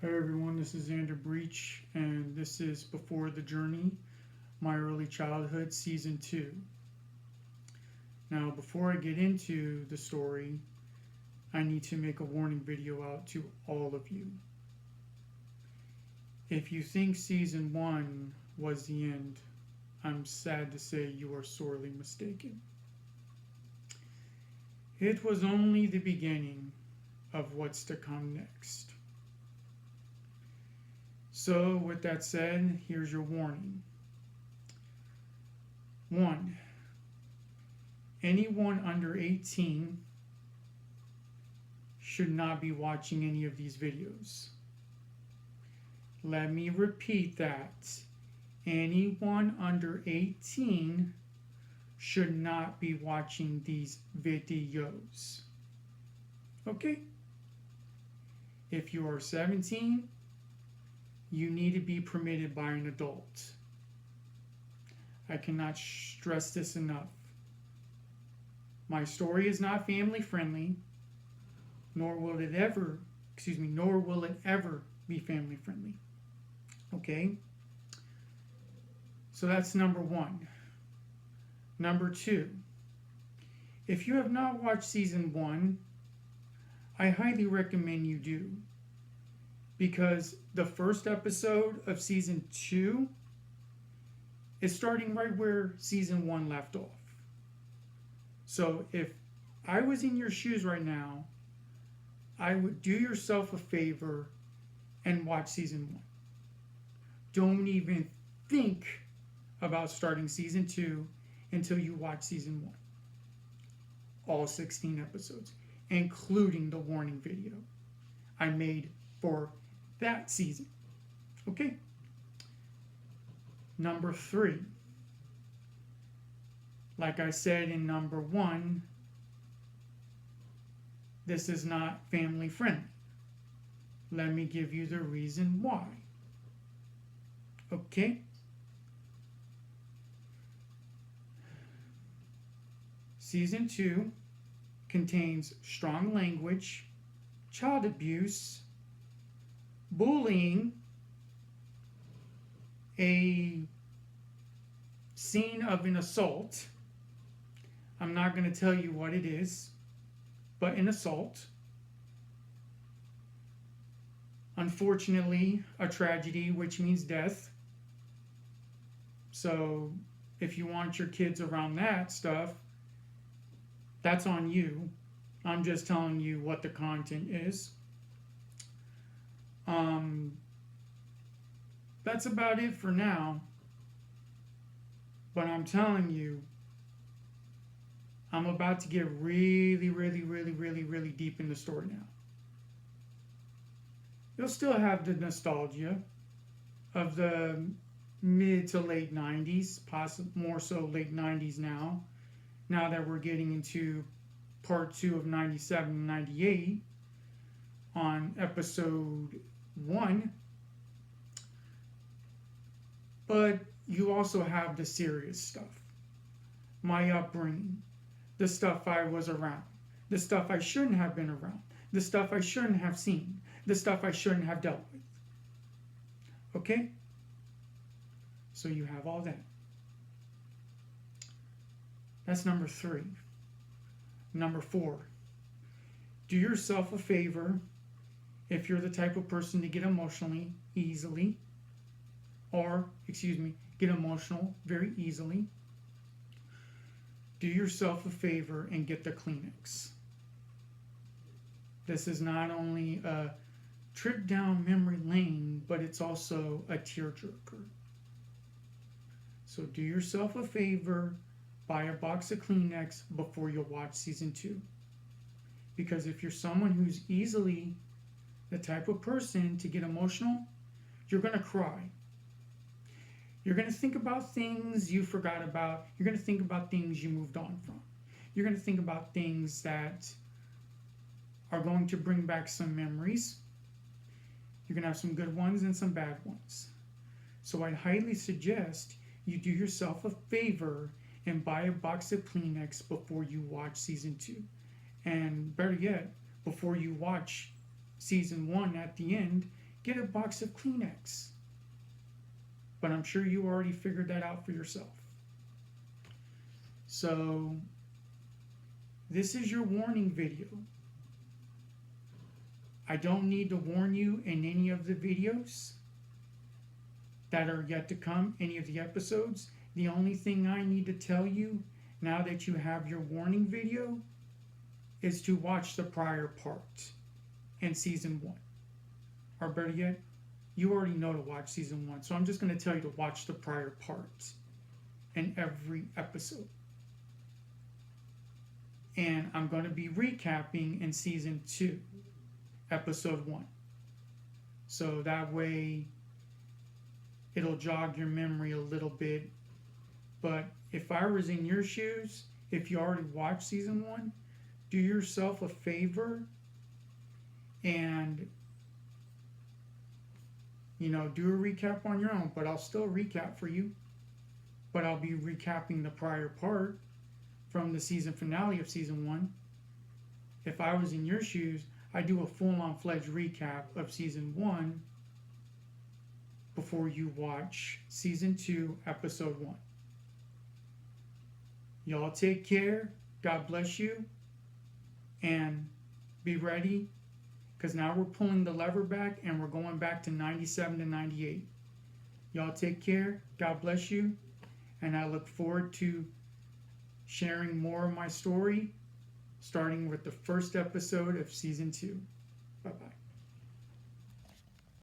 Hi everyone, this is Xander and this is Before the Journey, My Early Childhood, Season 2. Now, before I get into the story, I need to make a warning video out to all of you. If you think Season 1 was the end, I'm sad to say you are sorely mistaken. It was only the beginning of what's to come next. So, with that said, here's your warning. 1. Anyone under 18 should not be watching any of these videos. Let me repeat that. Anyone under 18 should not be watching these videos. Okay? If you are 17, you need to be permitted by an adult. I cannot stress this enough. My story is not family friendly, nor will it ever be family friendly. Okay? So that's number 1. Number 2, if you have not watched season 1, I highly recommend you do. Because the first episode of season 2 is starting right where season 1 left off. So if I was in your shoes right now, I would do yourself a favor and watch season 1. Don't even think about starting season 2 until you watch season 1. All 16 episodes, including the warning video I made for that season. Okay? Number 3. Like I said in number 1, this is not family friendly. Let me give you the reason why. Okay? Season 2 contains strong language, child abuse, bullying, a scene of an assault. I'm not going to tell you what it is, but an assault. Unfortunately, a tragedy, which means death. So, if you want your kids around that stuff, that's on you. I'm just telling you what the content is. That's about it for now. But I'm telling you, I'm about to get really deep in the story now. You'll still have the nostalgia of the mid to late 90s, possibly more so late 90s now that we're getting into part 2 of 97 and 98 on episode 1. But you also have the serious stuff. My upbringing, the stuff I was around, the stuff I shouldn't have been around, the stuff I shouldn't have seen, the stuff I shouldn't have dealt with. Okay? So you have all that. That's number 3. Number 4, do yourself a favor if you're the type of person to get emotionally easily, get emotional very easily. Do yourself a favor and get the Kleenex. This is not only a trip down memory lane, but it's also a tearjerker. So do yourself a favor, buy a box of Kleenex before you watch season 2. Because if you're someone who's easily the type of person to get emotional, you're going to cry. You're going to think about things you forgot about. You're going to think about things you moved on from. You're going to think about things that are going to bring back some memories. You're going to have some good ones and some bad ones. So I highly suggest you do yourself a favor and buy a box of Kleenex before you watch season 2. And better yet, before you watch season 1 at the end, get a box of Kleenex. But I'm sure you already figured that out for yourself. So, this is your warning video. I don't need to warn you in any of the videos that are yet to come, any of the episodes. The only thing I need to tell you now that you have your warning video is to watch the prior part in season 1. Or better yet, you already know to watch season 1. So I'm just going to tell you to watch the prior part in every episode. And I'm going to be recapping in season 2, episode 1. So that way it'll jog your memory a little bit. But if I was in your shoes, if you already watched season 1, do yourself a favor and do a recap on your own. But I'll still recap for you. But I'll be recapping the prior part from the season finale of season 1. If I was in your shoes, I'd do a full-on fledged recap of season 1 before you watch season 2, episode 1. Y'all take care. God bless you. And be ready, because now we're pulling the lever back and we're going back to 97 to 98. Y'all take care. God bless you. And I look forward to sharing more of my story, starting with the first episode of season 2. Bye-bye.